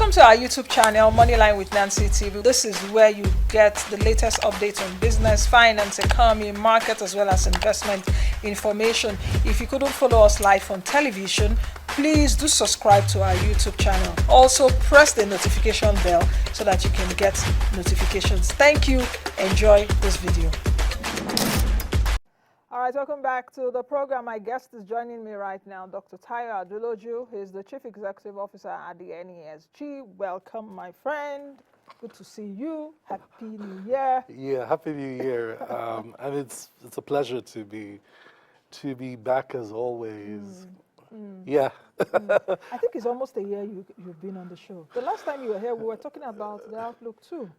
Welcome to our YouTube channel, Moneyline with Nancy TV. This is where you get the latest updates on business, finance, economy, market, as well as investment information. If you couldn't follow us live on television, please do subscribe to our YouTube channel. Also, press the notification bell so that you can get notifications. Thank you. Enjoy this video. All right, welcome back to the program. My guest is joining me right now, Dr. Aduloju. He's the Chief Executive Officer at the NESG. Welcome, my friend. Good to see you. Happy New Year. Yeah, Happy New Year. And it's a pleasure to be back as always. Yeah. I think it's almost a year you've been on the show. The last time you were here, we were talking about the outlook too.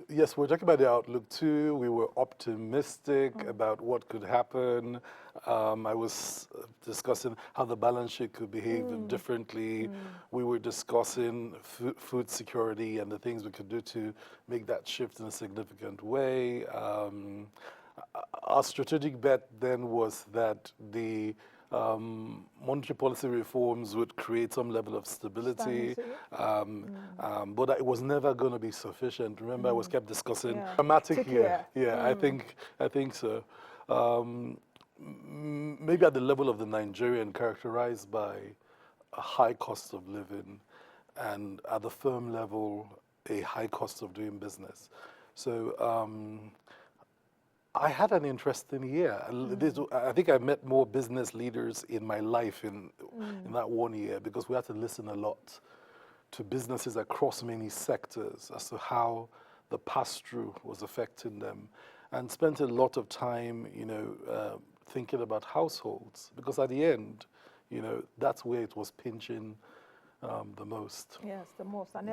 Yes, we're talking about the outlook too. We were optimistic about what could happen. I was discussing how the balance sheet could behave differently. We were discussing food security and the things we could do to make that shift in a significant way. Our strategic bet then was that the monetary policy reforms would create some level of stability, but it was never going to be sufficient. Remember, I was kept discussing dramatic year. Yeah, I think so. Maybe at the level of the Nigerian, characterized by a high cost of living, and at the firm level, a high cost of doing business. So I had an interesting year. I think I met more business leaders in my life in that 1 year, because we had to listen a lot to businesses across many sectors as to how the pass-through was affecting them, and spent a lot of time, thinking about households, because at the end, that's where it was pinching the most. Yes, the most, and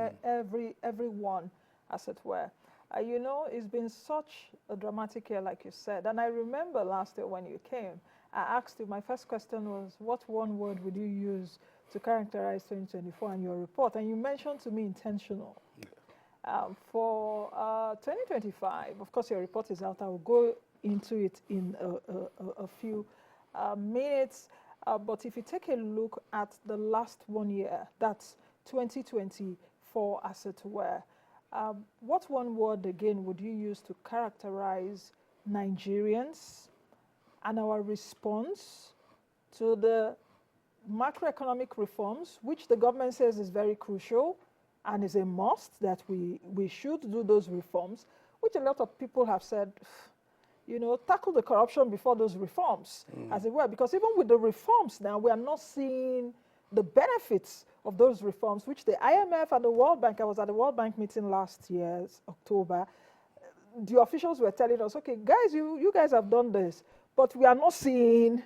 everyone, as it were. It's been such a dramatic year, like you said. And I remember last year when you came, I asked you, my first question was, what one word would you use to characterize 2024 and your report? And you mentioned to me intentional. For 2025, of course, your report is out. I will go into it in a few minutes. But if you take a look at the last 1 year, that's 2024, as it were, what one word again would you use to characterize Nigerians and our response to the macroeconomic reforms, which the government says is very crucial and is a must, that we should do those reforms, which a lot of people have said, tackle the corruption before those reforms, as it were, because even with the reforms now, we are not seeing the benefits of those reforms, which the IMF and the World Bank, I was at the World Bank meeting last year, October, the officials were telling us, okay, guys, you guys have done this, but we are not seeing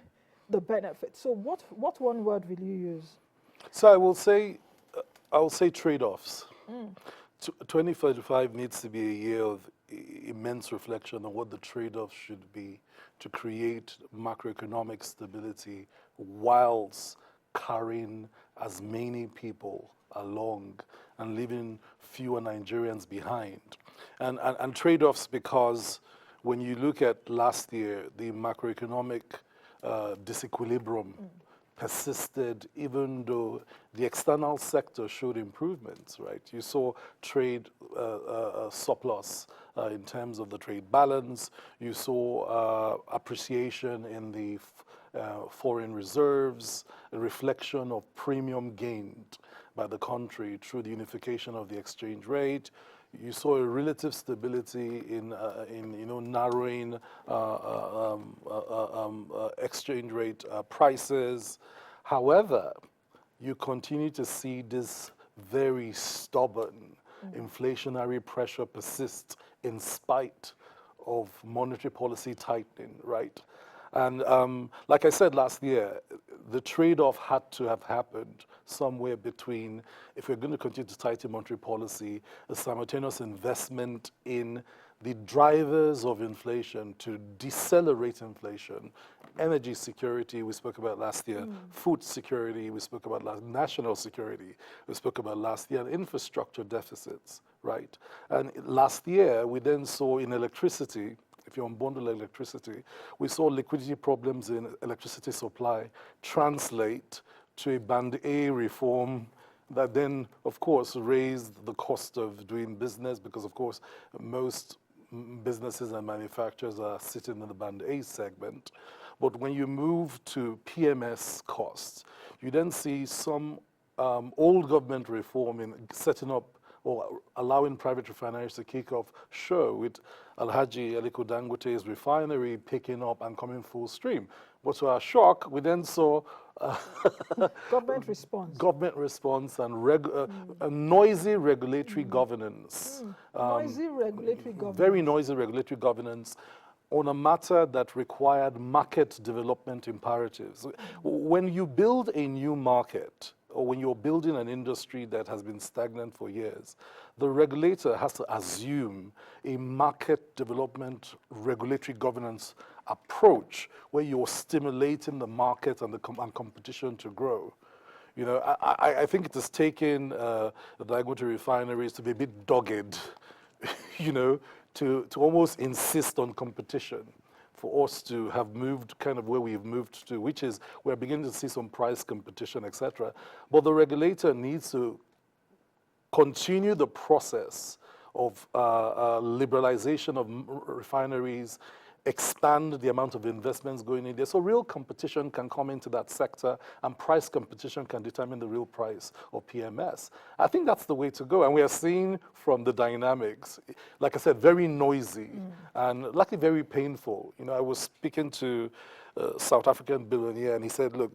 the benefits. So what one word will you use? So I will say trade-offs. 2035 needs to be a year of immense reflection on what the trade-offs should be to create macroeconomic stability whilst carrying as many people along and leaving fewer Nigerians behind. And trade-offs, because when you look at last year, the macroeconomic disequilibrium persisted, even though the external sector showed improvements, right? You saw trade surplus in terms of the trade balance. You saw appreciation in the foreign reserves, a reflection of premium gained by the country through the unification of the exchange rate. You saw a relative stability in narrowing exchange rate prices. However, you continue to see this very stubborn inflationary pressure persist in spite of monetary policy tightening, right? And like I said last year, the trade-off had to have happened somewhere between, if we're going to continue to tighten monetary policy, a simultaneous investment in the drivers of inflation to decelerate inflation. Energy security, we spoke about last year. Food security, we spoke about last. National security, we spoke about last year. And infrastructure deficits, right? And last year, we then saw in electricity, if you unbundle electricity, we saw liquidity problems in electricity supply translate to a Band A reform that then, of course, raised the cost of doing business because, of course, most businesses and manufacturers are sitting in the band A segment. But when you move to PMS costs, you then see some old government reform in setting up or allowing private refineries to kick off, sure, with Alhaji Aliko Dangote's refinery picking up and coming full stream. But to our shock, we then saw Government response. government response and a noisy regulatory governance. Noisy regulatory governance. Very noisy regulatory governance on a matter that required market development imperatives. When you build a new market, or when you're building an industry that has been stagnant for years, the regulator has to assume a market development regulatory governance approach where you're stimulating the market and and competition to grow. You know, I think it has taken the Dangote refineries to be a bit dogged, you know, to almost insist on competition for us to have moved kind of where we've moved to, which is we're beginning to see some price competition, etc. But the regulator needs to continue the process of liberalization of refineries, expand the amount of investments going in there. So real competition can come into that sector and price competition can determine the real price of PMS. I think that's the way to go. And we are seeing from the dynamics, like I said, very noisy and luckily very painful. You know, I was speaking to a South African billionaire and he said, look,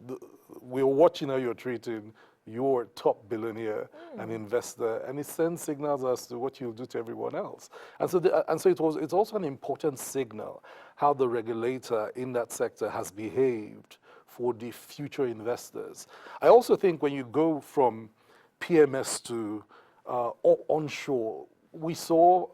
we're watching how you're treating your top billionaire and investor, and it sends signals as to what you'll do to everyone else. And so it's also an important signal how the regulator in that sector has behaved for the future investors. I also think when you go from PMS to onshore, we saw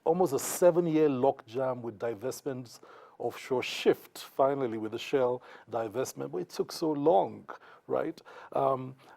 almost a 7-year logjam with divestments offshore shift finally with the Shell divestment, but it took so long, right?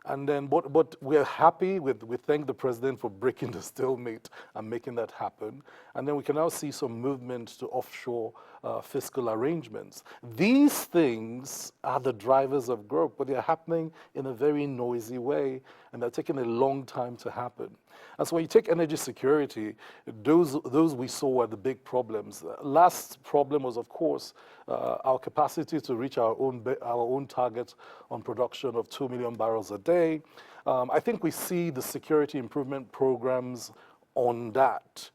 And then, but we're happy we thank the president for breaking the stalemate and making that happen. And then we can now see some movement to offshore fiscal arrangements. These things are the drivers of growth, but they're happening in a very noisy way, and they're taking a long time to happen. And so when you take energy security, those we saw were the big problems. Last problem was, of course, our capacity to reach our own target on production of 2 million barrels a day. I think we see the security improvement programs on that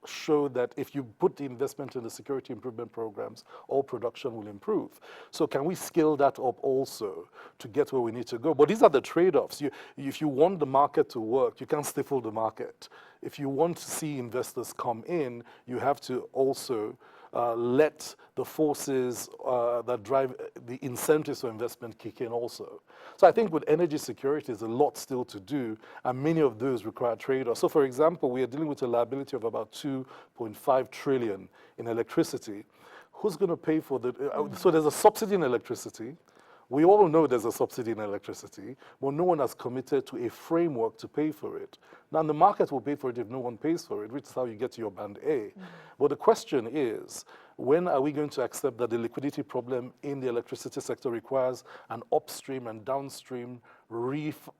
show that if you put the investment in the security improvement programs, all production will improve. So can we scale that up also to get where we need to go? But these are the trade-offs. If you want the market to work, you can't stifle the market. If you want to see investors come in, you have to also let the forces that drive the incentives for investment kick in also. So I think with energy security, there's a lot still to do, and many of those require trade-offs. So for example, we are dealing with a liability of about 2.5 trillion in electricity. Who's going to pay for the, so there's a subsidy in electricity. We all know there's a subsidy in electricity, but no one has committed to a framework to pay for it. Now, the market will pay for it if no one pays for it, which is how you get to your band A. But the question is, when are we going to accept that the liquidity problem in the electricity sector requires an upstream and downstream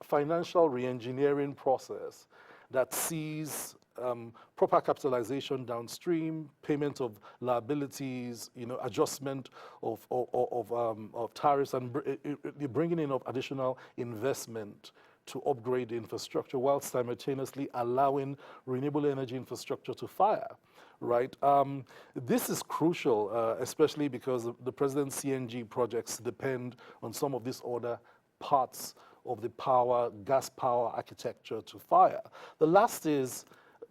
financial re-engineering process that sees proper capitalization downstream, payment of liabilities, adjustment of tariffs, and the bringing in of additional investment to upgrade the infrastructure while simultaneously allowing renewable energy infrastructure to fire, right? This is crucial, especially because the president's CNG projects depend on some of these other parts of the gas power architecture to fire. The last is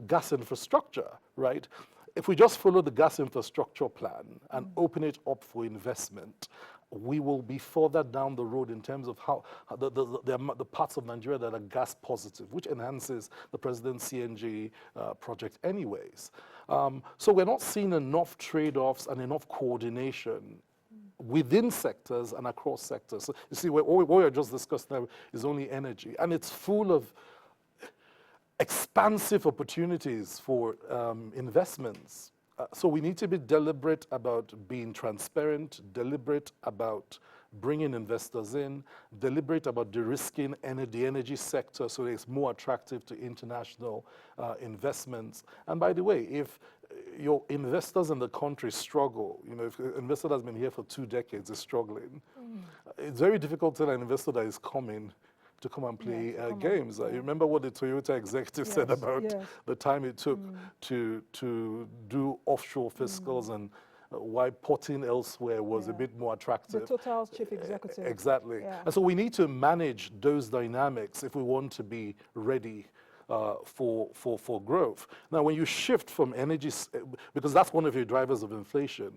gas infrastructure, right? If we just follow the gas infrastructure plan and open it up for investment, we will be further down the road in terms of how the parts of Nigeria that are gas positive, which enhances the president's CNG project anyways. So we're not seeing enough trade-offs and enough coordination within sectors and across sectors. So you see, what we just discussed now is only energy, and it's full of expansive opportunities for investments. So we need to be deliberate about being transparent, deliberate about bringing investors in, deliberate about de-risking the energy sector so that it's more attractive to international investments. And by the way, if your investors in the country struggle, if an investor that's been here for 2 decades is struggling, it's very difficult to tell an investor that is coming to come and play games. You remember what the Toyota executive said about the time it took to do offshore fiscals and why potting elsewhere was a bit more attractive. The Total's chief executive. Exactly. And so we need to manage those dynamics if we want to be ready for growth. Now, when you shift from energy, because that's one of your drivers of inflation,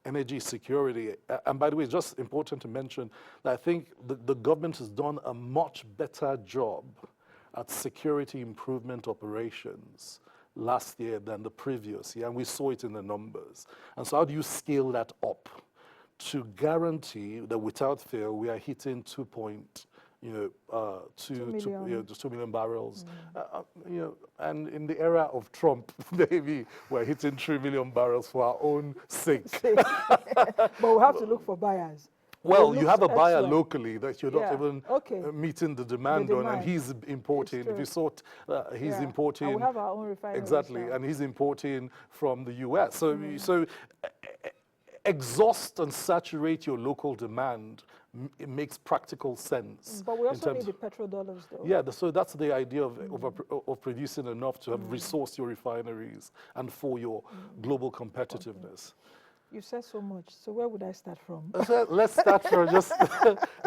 energy security, and by the way, it's just important to mention that I think the government has done a much better job at security improvement operations last year than the previous year, and we saw it in the numbers. And so how do you scale that up to guarantee that without fail we are hitting 2 million barrels, and in the era of Trump, maybe we're hitting 3 million barrels for our own sake. But we have to look for buyers. Well, you have a buyer locally that you're not even meeting the demand on, and he's importing. If you saw, he's importing. And we have our own refineries. Exactly, and he's importing from the US. So exhaust and saturate your local demand. It makes practical sense. But we also need the petrodollars, though. Yeah, so that's the idea of producing enough to have resourced your refineries and for your global competitiveness. You said so much. So where would I start from? Let's start from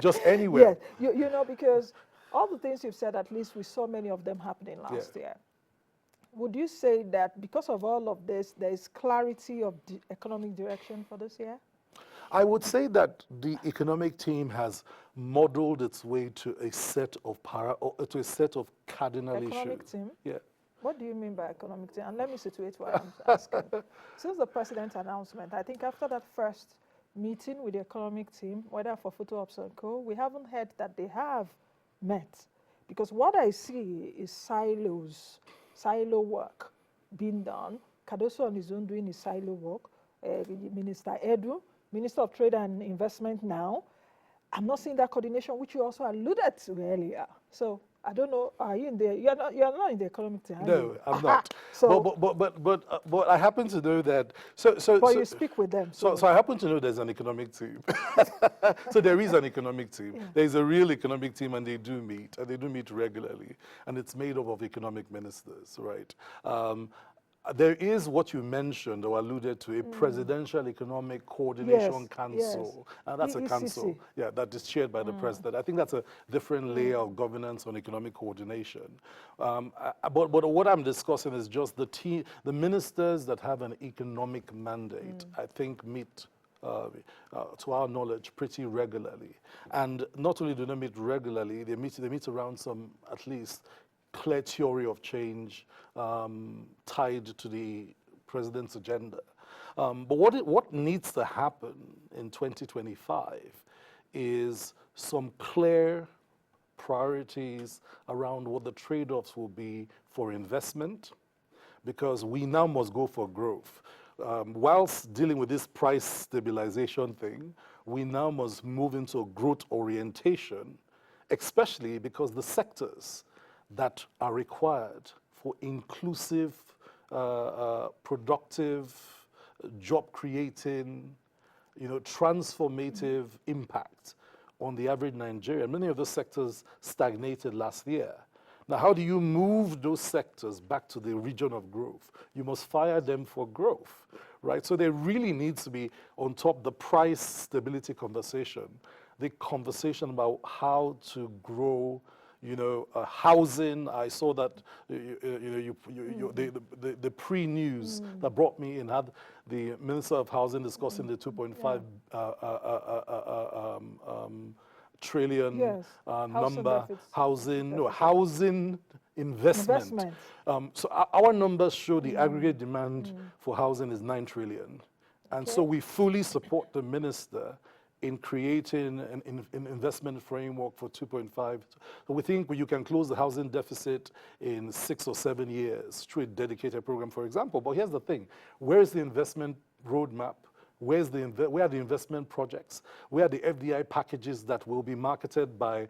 just anywhere. Yeah, because all the things you've said, at least we saw many of them happening last year. Would you say that because of all of this, there is clarity of the economic direction for this year? I would say that the economic team has modeled its way to a set of cardinal issues. Economic team? Yeah. What do you mean by economic team? And let me situate what I'm asking. Since the president's announcement, I think after that first meeting with the economic team, whether for Photo Ops and Co., we haven't heard that they have met. Because what I see is silo work being done. Cardoso on his own doing his silo work. Minister Edu, Minister of Trade and Investment now. I'm not seeing that coordination, which you also alluded to earlier. So I don't know. Are you in there? You're not in the economic team. No, I'm not. So, but I happen to know that. But you speak with them. So I happen to know there's an economic team. So there is an economic team. Yeah. There is a real economic team, and they do meet regularly, and it's made up of economic ministers, right? There is what you mentioned or alluded to, a Presidential Economic Coordination Council. And that's a council that is chaired by the president. I think that's a different layer of governance on economic coordination. But what I'm discussing is just the ministers that have an economic mandate, I think meet to our knowledge, pretty regularly. And not only do they meet regularly, they meet around some, at least, clear theory of change tied to the president's agenda. But what needs to happen in 2025 is some clear priorities around what the trade-offs will be for investment, because we now must go for growth. Whilst dealing with this price stabilization thing, we now must move into a growth orientation, especially because the sectors that are required for inclusive, productive, job-creating, transformative impact on the average Nigerian. Many of those sectors stagnated last year. Now, how do you move those sectors back to the region of growth? You must fire them for growth, right? So there really needs to be, on top of the price stability conversation, the conversation about how to grow housing. I saw that the pre-news that brought me in had the Minister of Housing discussing the 2.5 trillion number. Housing investment. So our numbers show the aggregate demand for housing is 9 trillion. And so we fully support the minister in creating an investment framework for 2.5. So we think you can close the housing deficit in 6 or 7 years through a dedicated program, for example. But here's the thing. Where is the investment roadmap Where are the investment projects? Where are the FDI packages that will be marketed by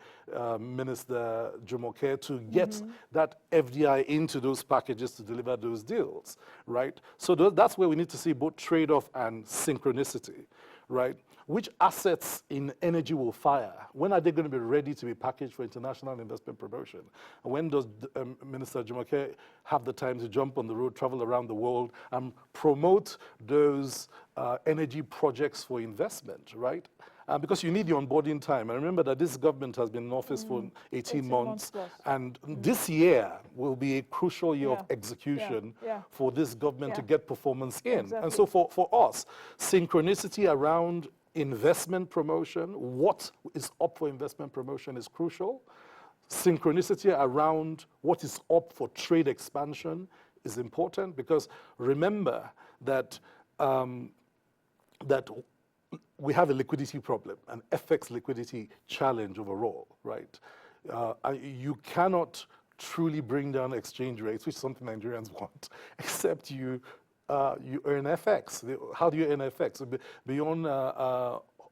Minister Jumoke to get that FDI into those packages to deliver those deals, right? So that's where we need to see both trade-off and synchronicity, right? Which assets in energy will fire? When are they going to be ready to be packaged for international investment promotion? And when does Minister Jumoke have the time to jump on the road, travel around the world, and promote those energy projects for investment, right? Because you need the onboarding time. And remember that this government has been in office for 18 months. plus. And this year will be a crucial year of execution for this government to get performance in. Exactly. And so for us, synchronicity around investment promotion, what is up for investment promotion is crucial. Synchronicity around what is up for trade expansion is important, because remember that that we have a liquidity problem, an FX liquidity challenge overall, right? You cannot truly bring down exchange rates, which is something Nigerians want, except you earn FX. How do you earn FX? Beyond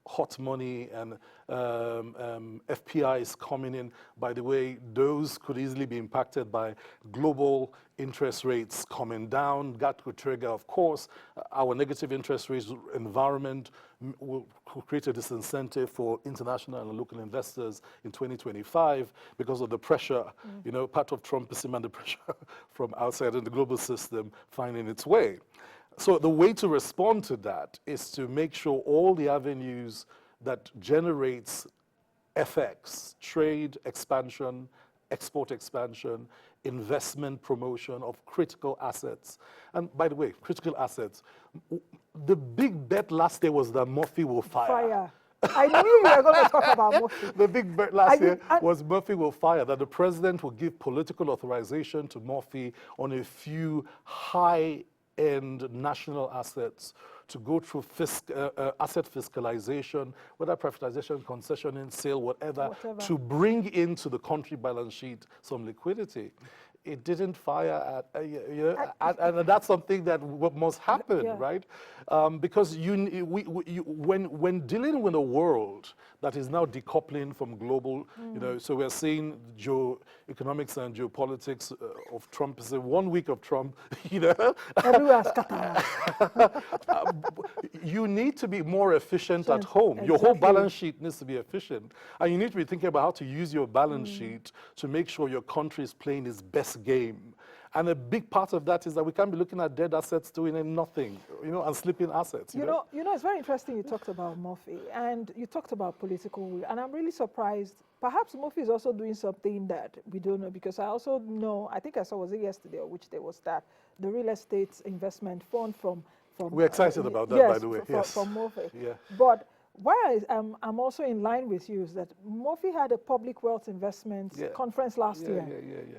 hot money and FPIs coming in, by the way, those could easily be impacted by global interest rates coming down. That could trigger, of course, our negative interest rates environment will create a disincentive for international and local investors in 2025 because of the pressure, you know, part of Trumpism and the pressure from outside in the global system finding its way. So the way to respond to that is to make sure all the avenues that generates FX, trade expansion, export expansion, investment promotion of critical assets. And by the way, critical assets, the big bet last year was that Murphy will fire. I knew you were going to talk about Murphy. The big bet last year was Murphy will fire, that the president will give political authorization to Murphy on a few high-end national assets to go through asset fiscalization, whether privatization, concessioning, sale, whatever, to bring into the country balance sheet some liquidity. It didn't fire and that's something that must happen, right? Because when dealing with a world that is now decoupling from global, you know, so we're seeing geoeconomics and geopolitics of Trumpism. 1 week of Trump, you know, everywhere scattered. You need to be more efficient at home. Your whole balance sheet needs to be efficient, and you need to be thinking about how to use your balance sheet to make sure your country is playing its best game. And a big part of that is that we can't be looking at dead assets doing nothing, you know, and sleeping assets. You know, it's very interesting you talked about Murphy, and you talked about political will, and I'm really surprised. Perhaps Murphy is also doing something that we don't know, because I also know, I think I saw, was it yesterday or which day was that, the real estate investment fund from we're excited about that, by the way. From Murphy. Yeah. But why I'm also in line with you is that Murphy had a public wealth investment conference last year.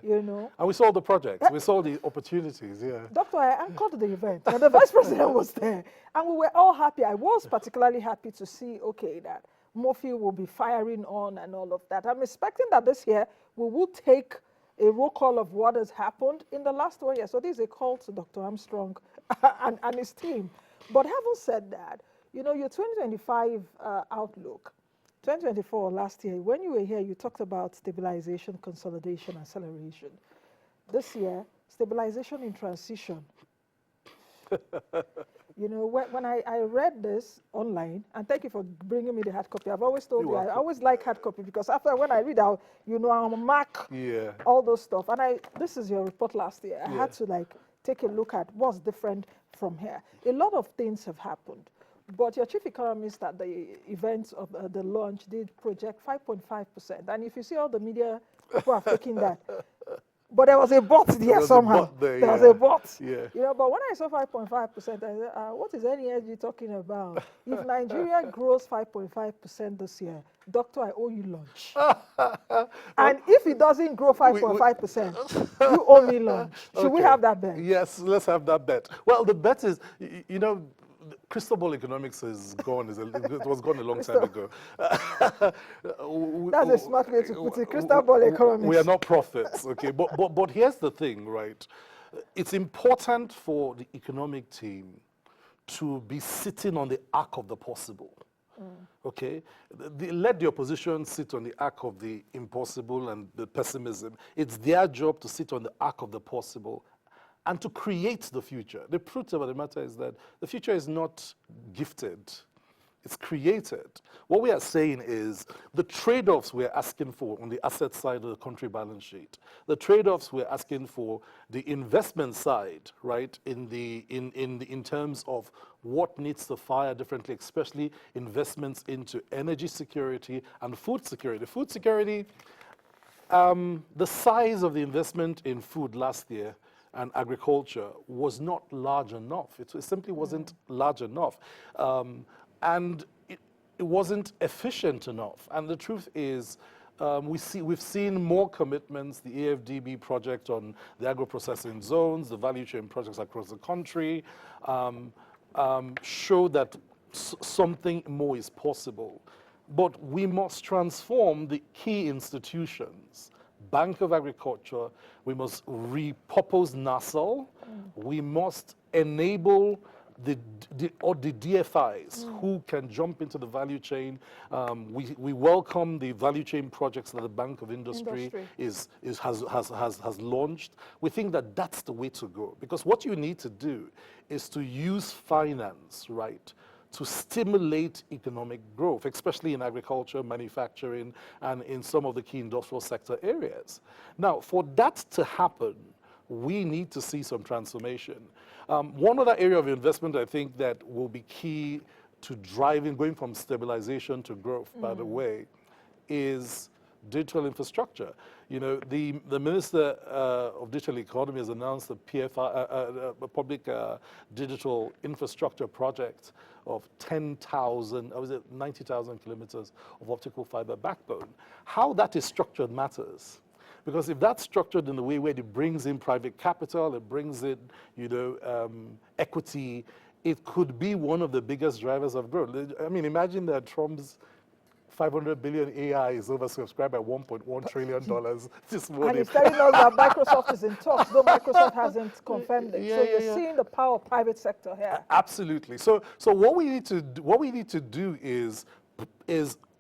You know, and we saw the projects, we saw the opportunities. Doctor, I anchored the event, and the vice president was there, and we were all happy. I was particularly happy to see, okay, that Murphy will be firing on and all of that. I'm expecting that this year we will take a roll call of what has happened in the last 1 year. So this is a call to Dr. Armstrong and his team. But having said that, you know, your 2025 outlook, 2024 last year, when you were here, you talked about stabilization, consolidation, acceleration. This year, stabilization in transition. You know, when I read this online, and thank you for bringing me the hard copy. I've always told you, I always like hard copy, because after when I read out, you know, I'll mark all those stuff. And this is your report last year. I had to like take a look at what's different from here. A lot of things have happened. But your chief economist at the event of the launch did project 5.5%. And if you see all the media, people have taken that. But there was a but there somehow. There was a but. You know, but when I saw 5.5%, I said, what is NESG talking about? If Nigeria grows 5.5% this year, doctor, I owe you lunch. And if it doesn't grow 5.5%, you owe me lunch. Should we have that bet? Yes, let's have that bet. Well, the bet is, you know, crystal ball economics is gone. It was gone a long time ago. That's a smart way to put it. Crystal ball economics. We are not prophets, okay? But here's the thing, right? It's important for the economic team to be sitting on the ark of the possible. Okay, let the opposition sit on the ark of the impossible and the pessimism. It's their job to sit on the ark of the possible and to create the future. The truth about the matter is that the future is not gifted. It's created. What we are saying is the trade-offs we're asking for on the asset side of the country balance sheet, the trade-offs we're asking for the investment side, right, in terms of what needs to fire differently, especially investments into energy security and food security. Food security, the size of the investment in food last year and agriculture was not large enough. It simply wasn't large enough. And it wasn't efficient enough. And the truth is, we've seen more commitments, the AFDB project on the agro-processing zones, the value chain projects across the country, show that something more is possible. But we must transform the key institutions. Bank of Agriculture, we must repurpose NASL, we must enable the DFIs who can jump into the value chain. We welcome the value chain projects that the Bank of Industry has launched. We think that that's the way to go, because what you need to do is to use finance, right, to stimulate economic growth, especially in agriculture, manufacturing, and in some of the key industrial sector areas. Now, for that to happen, we need to see some transformation. One other area of investment I think that will be key to driving, going from stabilization to growth, by the way, is digital infrastructure. You know, the Minister of Digital Economy has announced the PFI, public digital infrastructure project of 10,000, or was it 90,000 kilometers of optical fiber backbone. How that is structured matters. Because if that's structured in the way where it brings in private capital, it brings in, you know, equity, it could be one of the biggest drivers of growth. I mean, imagine that Trump's 500 billion AI is oversubscribed by $1.1 trillion this morning. And he's telling us that Microsoft is in talks, though Microsoft hasn't confirmed it. So you're seeing the power of private sector here. Absolutely. So what we need to do is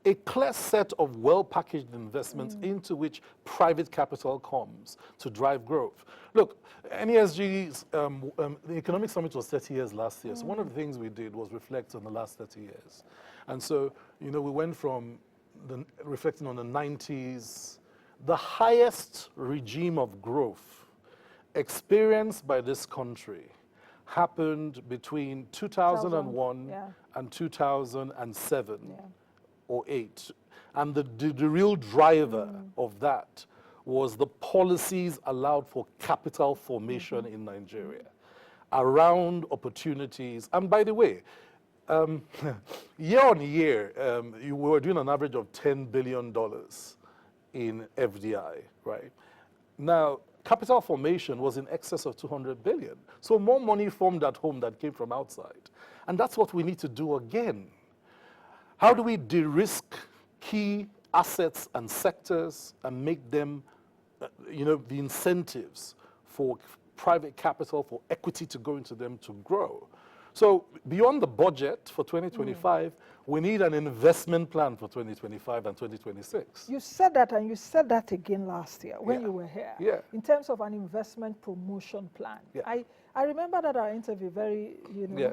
a clear set of well-packaged investments into which private capital comes to drive growth. Look, NESG's the Economic Summit was 30 years last year. So one of the things we did was reflect on the last 30 years. And so, you know, we went from reflecting on the 90s, the highest regime of growth experienced by this country happened between 2001 and 2007. Or 8. And the real driver of that was the policies allowed for capital formation in Nigeria around opportunities. And by the way, year on year, we were doing an average of $10 billion in FDI, right? Now, capital formation was in excess of 200 billion. So more money formed at home that came from outside. And that's what we need to do again. How do we de-risk key assets and sectors and make them, you know, the incentives for private capital, for equity to go into them to grow? So beyond the budget for 2025, we need an investment plan for 2025 and 2026. You said that, and you said that again last year when you were here. In terms of an investment promotion plan. I remember that our interview very, you know,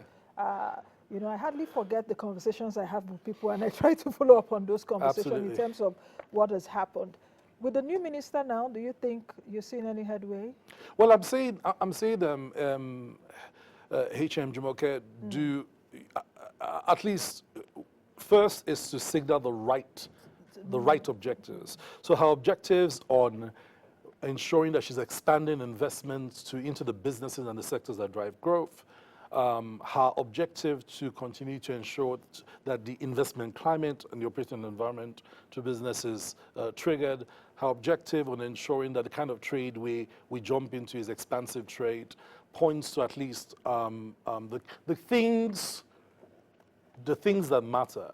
you know, I hardly forget the conversations I have with people, and I try to follow up on those conversations in terms of what has happened. With the new minister now, do you think you're seeing any headway? Well, I'm saying HM Jumoke do at least first is to signal the right objectives. So her objectives on ensuring that she's expanding investments into the businesses and the sectors that drive growth. Her objective to continue to ensure that the investment climate and the operating environment to businesses triggered. Her objective on ensuring that the kind of trade we jump into is expansive trade points to at least the things that matter.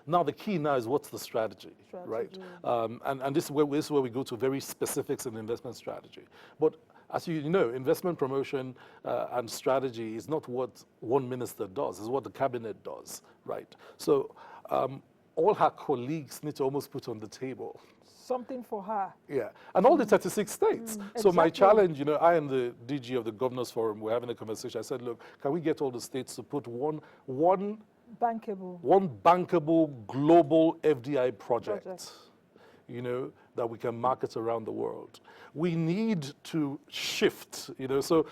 Now the key now is what's the strategy. Right? And this is where we go to very specifics in investment strategy. But as you know, investment promotion and strategy is not what one minister does, it's what the cabinet does, right? So all her colleagues need to almost put on the table. Something for her. Yeah, and all the 36 states. So my Exactly. challenge, you know, I and the DG of the Governors Forum, we're having a conversation. I said, look, can we get all the states to put one bankable global FDI project, you know, that we can market around the world? We need to shift, you know. So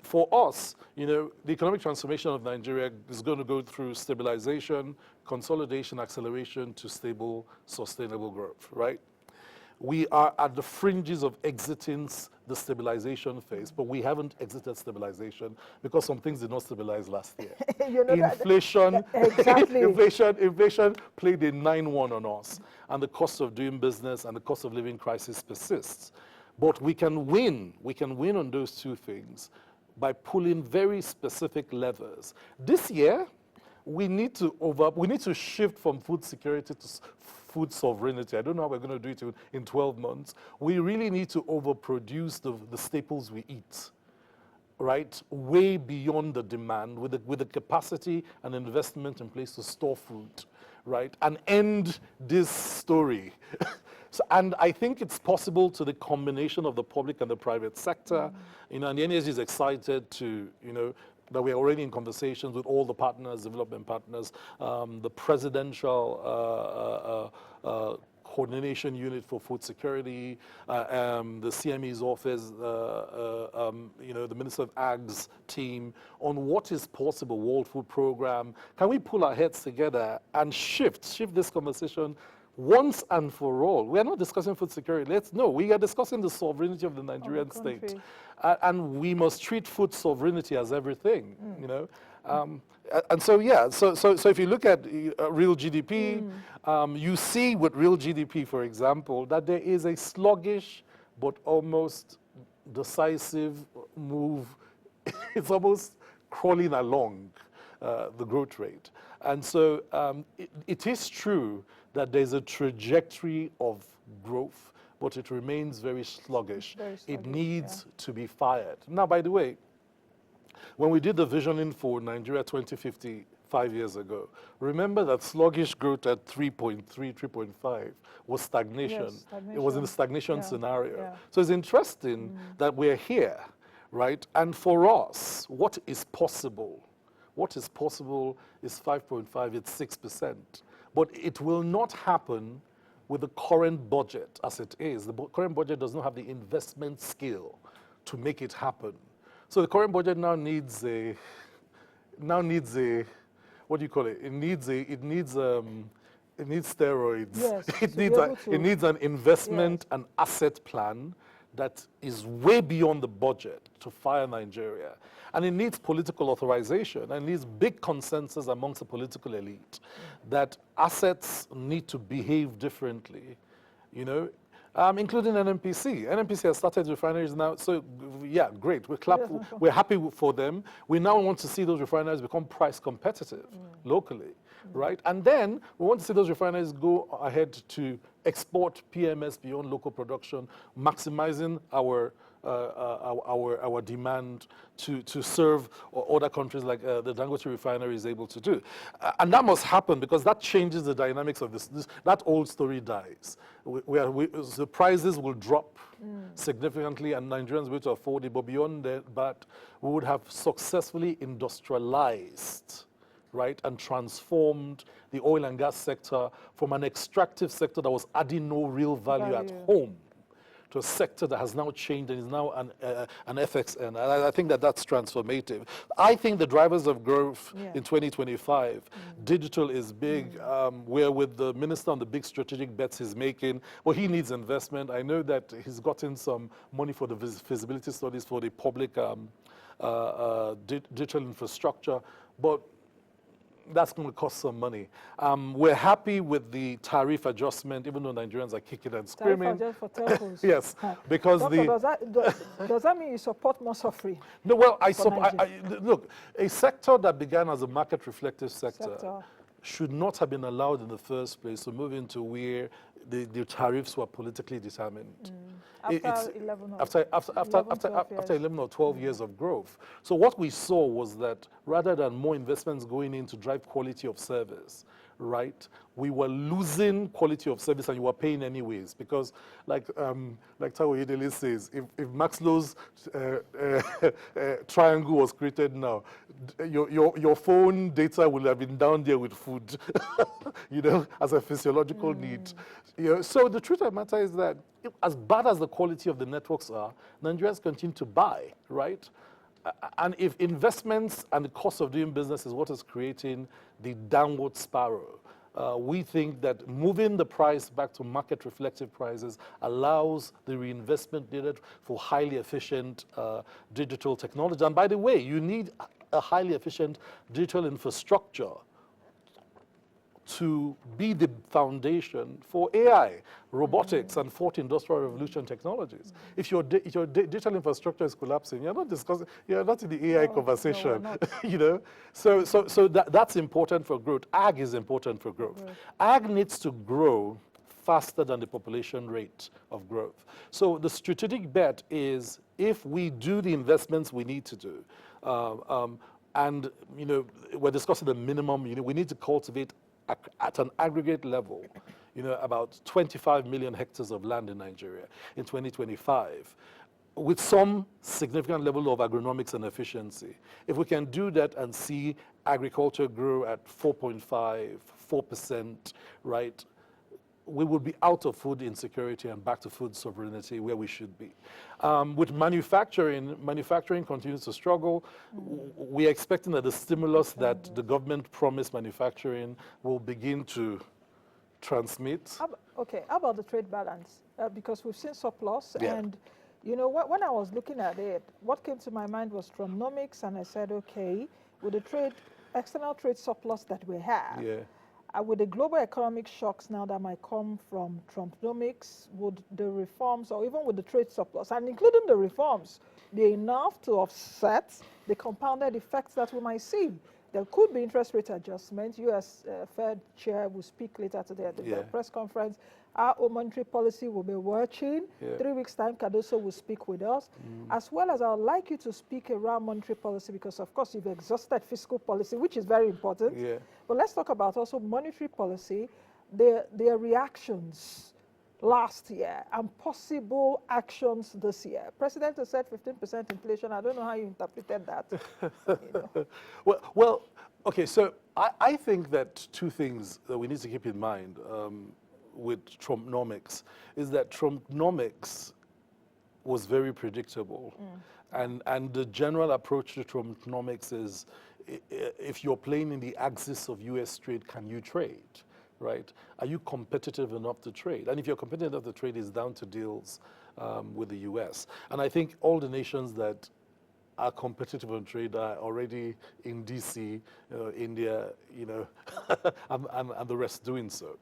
for us, you know, the economic transformation of Nigeria is going to go through stabilization, consolidation, acceleration to stable, sustainable growth, right? We are at the fringes of exiting the stabilization phase, but we haven't exited stabilization because some things did not stabilize last year. You know, Inflation, exactly. inflation played a 9-1 on us, and the cost of doing business and the cost of living crisis persists. But we can win. We can win on those two things by pulling very specific levers. This year, we need to shift from food security to food sovereignty. I don't know how we're going to do it in 12 months. We really need to overproduce the staples we eat, right? Way beyond the demand, with the capacity and investment in place to store food, right? And end this story. And I think it's possible to the combination of the public and the private sector. You know, and the NESG is excited to, you know, that we're already in conversations with all the partners, development partners, the presidential coordination unit for food security, the CME's office, you know, the Minister of Ag's team on what is possible, World Food Program. Can we pull our heads together and shift this conversation once and for all? We are not discussing food security. We are discussing the sovereignty of the Nigerian state. And we must treat food sovereignty as everything, you know. And so, yeah, so if you look at real GDP, you see with real GDP, for example, that there is a sluggish but almost decisive move. It's almost crawling along the growth rate. And so it is true that there's a trajectory of growth, but it remains very sluggish. It needs to be fired. Now, by the way, when we did the visioning for Nigeria 2050 5 years ago, remember that sluggish growth at 3.3, 3.5 was stagnation. Yes, stagnation. It was in a stagnation scenario. So it's interesting that we're here, right? And for us, what is possible? What is possible is 5.5, it's 6%. But it will not happen with the current budget as it is. The current budget does not have the investment scale to make it happen. So the current budget now needs a, what do you call it? It needs steroids. Yes, it needs an investment and asset plan that is way beyond the budget to fire Nigeria. And it needs political authorization, and it needs big consensus amongst the political elite that assets need to behave differently, you know, including NNPC. NNPC has started refineries now, so yeah, great. We're happy for them. We now want to see those refineries become price competitive locally, right? And then we want to see those refineries go ahead to export PMS beyond local production, maximizing our demand to serve other countries like the Dangote refinery is able to do. And that must happen because that changes the dynamics of this. That old story dies. The prices will drop significantly and Nigerians will be able to afford it, but beyond that, we would have successfully industrialized, right, and transformed the oil and gas sector from an extractive sector that was adding no real value at home to a sector that has now changed and is now an FXN. And I think that's transformative. I think the drivers of growth in 2025, digital is big. We're with the minister on the big strategic bets he's making. Well, he needs investment. I know that he's gotten some money for the feasibility studies for the public digital infrastructure, but that's going to cost some money. We're happy with the tariff adjustment, even though Nigerians are kicking and screaming. Tariff for telcos. Yes, because does that mean you support more suffering? No, well, look, a sector that began as a market-reflective sector should not have been allowed in the first place to move into where the tariffs were politically determined. After 11 or After 11 or 12 Mm. years of growth. So what we saw was that rather than more investments going in to drive quality of service, right, we were losing quality of service and you were paying anyways because like Tawo Yedele says, if Maslow's triangle was created now, your phone data will have been down there with food, you know, as a physiological need. You know, so the truth of the matter is that as bad as the quality of the networks are, Nigerians continue to buy, right? And if investments and the cost of doing business is what is creating the downward spiral, we think that moving the price back to market reflective prices allows the reinvestment needed for highly efficient digital technology. And by the way, you need a highly efficient digital infrastructure to be the foundation for AI, robotics, and fourth industrial revolution technologies. If your digital infrastructure is collapsing, you're not in the AI conversation, we're not. you know. So that's important for growth. Ag is important for growth. Ag needs to grow faster than the population rate of growth. So the strategic bet is if we do the investments we need to do, and you know, we're discussing the minimum. You know, we need to cultivate at an aggregate level, you know, about 25 million hectares of land in Nigeria in 2025, with some significant level of agronomics and efficiency. If we can do that and see agriculture grow at 4.5, 4%, right, we will be out of food insecurity and back to food sovereignty where we should be. With manufacturing continues to struggle. We are expecting that the stimulus that the government promised manufacturing will begin to transmit. Okay, how about the trade balance? Because we've seen surplus, Yeah. and you know, when I was looking at it, what came to my mind was tromics, and I said, okay, with the external trade surplus that we have, Yeah. with the global economic shocks now that might come from Trumponomics, would the reforms, or even with the trade surplus, and including the reforms, be enough to offset the compounded effects that we might see? There could be interest rate adjustments. U.S. Fed chair will speak later today at the press conference. Our own monetary policy will be watching. 3 weeks' time, Cardoso will speak with us. As well as I would like you to speak around monetary policy because, of course, you've exhausted fiscal policy, which is very important. Yeah. But let's talk about also monetary policy, their reactions last year and possible actions this year. President has said 15% inflation. I don't know how you interpreted that. You know. Well, okay, so I think that two things that we need to keep in mind with Trumponomics is that Trumponomics was very predictable. And the general approach to Trumponomics is if you're playing in the axis of US trade, can you trade? Right? Are you competitive enough to trade? And if you're competitive enough to trade, it's down to deals with the US. And I think all the nations that are competitive on trade are already in DC, India, you know, and the rest doing so.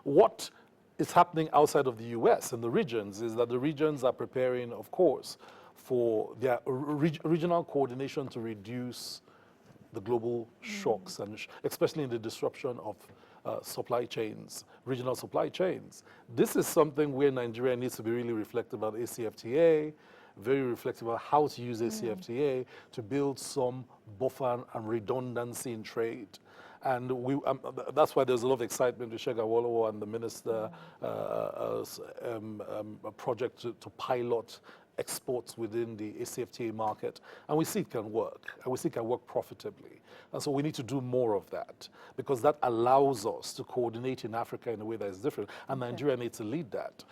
What is happening outside of the US and the regions is that the regions are preparing, of course, for their regional coordination to reduce the global shocks, and especially in the disruption of supply chains, regional supply chains. This is something where Nigeria needs to be really reflective about ACFTA, very reflective about how to use ACFTA to build some buffer and redundancy in trade. And that's why there's a lot of excitement with Sheikh Awolowo and the minister a project to pilot exports within the ACFTA market. And we see it can work, and we see it can work profitably. And so we need to do more of that because that allows us to coordinate in Africa in a way that is different. And Nigeria needs to lead that.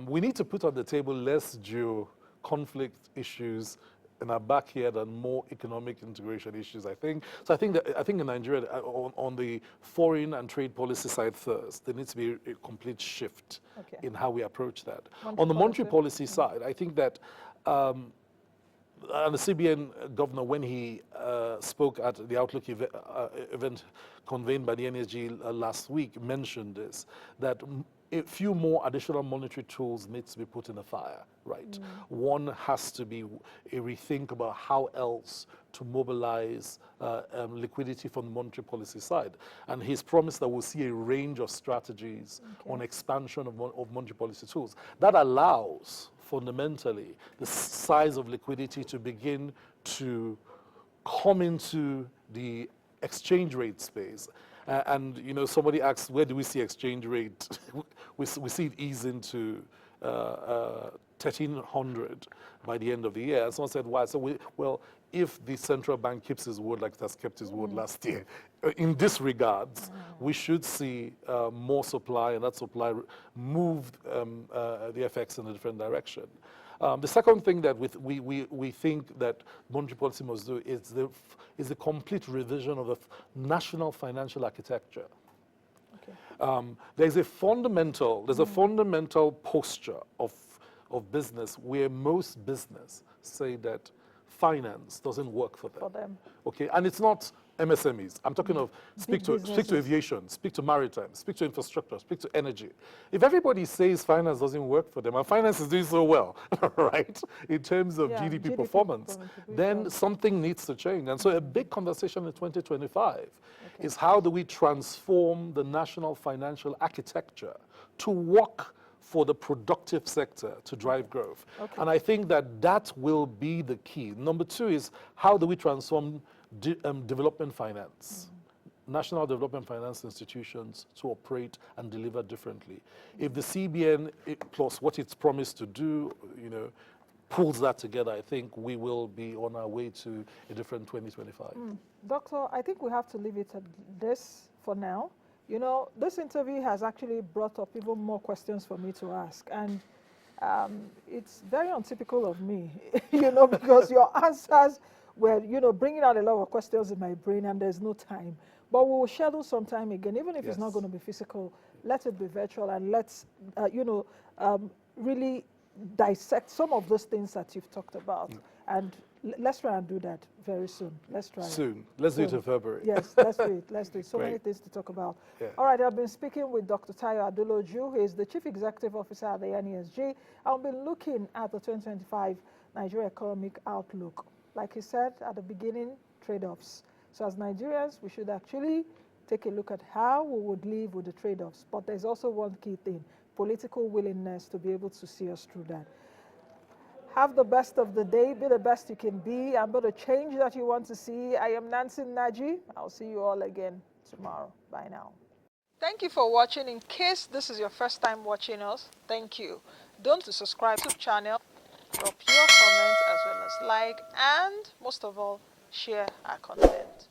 We need to put on the table less geo-conflict issues in our backyard and more economic integration issues, I think. So I think in Nigeria, on the foreign and trade policy side first, there needs to be a complete shift in how we approach that. On the monetary policy side, I think that and the CBN governor, when he spoke at the Outlook event convened by the NESG last week, mentioned this, that a few more additional monetary tools need to be put in the fire, right? One has to be a rethink about how else to mobilize liquidity from the monetary policy side. And he's promised that we'll see a range of strategies on expansion of monetary policy tools. That allows, fundamentally, the size of liquidity to begin to come into the exchange rate space. And you know, somebody asks, where do we see exchange rate? we see it ease into 1,300 by the end of the year. And someone said, why? So well, if the central bank keeps his word like it has kept his word last year, in this regards, we should see more supply, and that supply moved the FX in a different direction. The second thing that we think that monetary policy must do is the complete revision of the national financial architecture. Okay. There's a fundamental posture of business where most business say that finance doesn't work for them. Okay, and it's not MSMEs. I'm talking of speak to aviation, speak to maritime, speak to infrastructure, speak to energy. If everybody says finance doesn't work for them, and finance is doing so well, right, in terms of GDP performance, then something needs to change. And so a big conversation in 2025 is how do we transform the national financial architecture to work for the productive sector to drive growth. And I think that that will be the key. Number two is how do we transform development finance, national development finance institutions to operate and deliver differently. If the CBN plus what it's promised to do, you know, pulls that together, I think we will be on our way to a different 2025. Doctor, I think we have to leave it at this for now. You know, this interview has actually brought up even more questions for me to ask. And it's very untypical of me, you know, because your answers were, you know, bringing out a lot of questions in my brain, and there's no time. But we will schedule some time again, even if it's not going to be physical, let it be virtual, and let's, you know, really dissect some of those things that you've talked about. And let's try and do that very soon. Let's try soon. Let's do it in February. Yes, let's do it. Let's do it. So many things to talk about. All right, I've been speaking with Dr. Tayo Aduloju, who is the Chief Executive Officer at the NESG. I've been looking at the 2025 Nigerian Economic Outlook. Like he said at the beginning, trade-offs. So as Nigerians, we should actually take a look at how we would live with the trade-offs. But there's also one key thing, political willingness to be able to see us through that. Have the best of the day, be the best you can be, and be the change that you want to see. I am Nancy Naji. I'll see you all again tomorrow. Bye now. Thank you for watching. In case this is your first time watching us, thank you. Don't subscribe to the channel, drop your comments as well as like, and most of all, share our content.